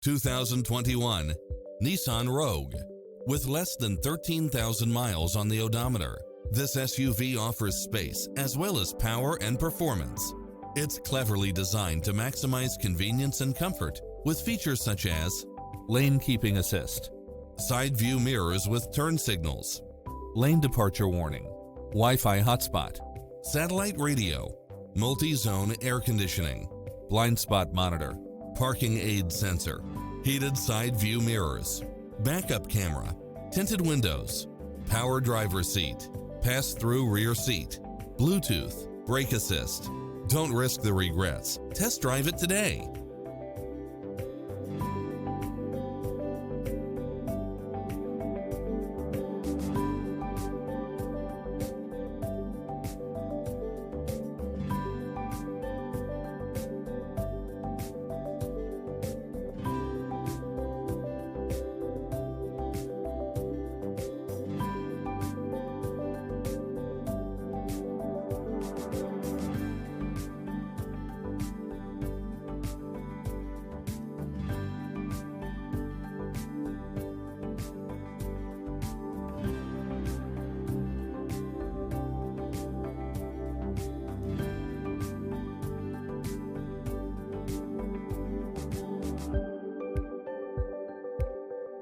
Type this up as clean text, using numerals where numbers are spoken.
2021 Nissan Rogue. With less than 13,000 miles on the odometer, this SUV offers space as well as power and performance. It's cleverly designed to maximize convenience and comfort with features such as lane keeping assist, side view mirrors with turn signals, lane departure warning, Wi-Fi hotspot, satellite radio, multi-zone air conditioning, blind spot monitor, parking aid sensor, heated side view mirrors, backup camera, tinted windows, power driver seat, pass-through rear seat, Bluetooth, brake assist. Don't risk the regrets. Test drive it today.